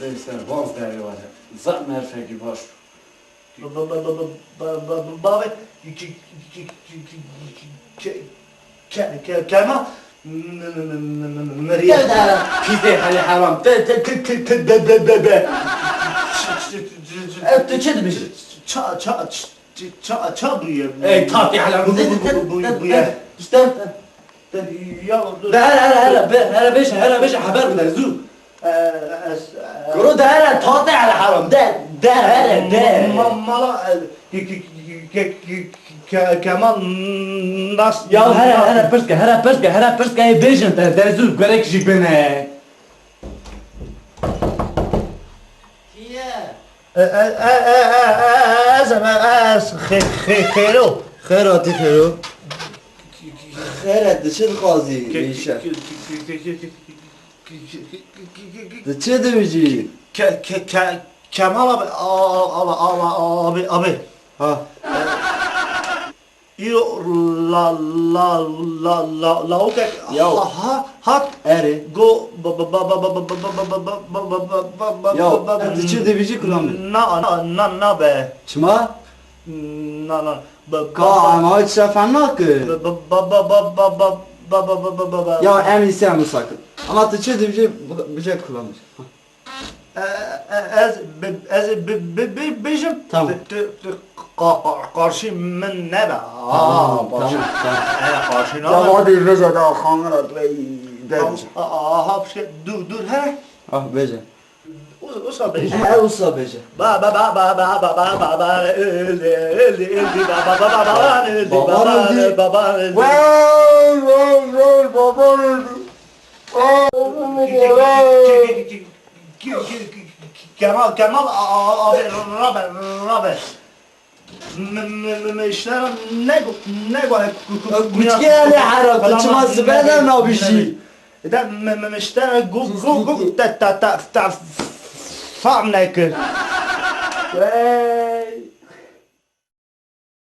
Neyse, vaz deri var. Zat merfeki baş. Baba Kemal Meryem Pide hali haram. Evet, çe demiş. Ça buyur. Ey tati haram. Bu ya. İşte. Ya Hele beş haber bile zu. Kuru da hele tati hele haram. De hele. Mala Kemal nas Ya hele perske bejin de zu gerek jibine. خيرو خیراتی خیرو خیرت ده چه قاضی میشه ده چه دویجی Kemal abi ها Yo la okey Yo. hat eri go ya ده چه دویجی kullanmıyor na be çma na ka ama hiç sefen nakı ya emin sen bu sakın ama ده çe دویجی bir şey kullanmış ez bejim Tamam. Karşı men ne be tamam karşı ne ya hadi vece daha kanın atlayı aha dur he ah vece Usa bejim he usta vece Baba öldü baba öldü Vay baban öldü Kemal abi Robert işlerim ne böyle Güç geldi harap çıkmaz benden ne bir şey ده مشتري جو تا فهمك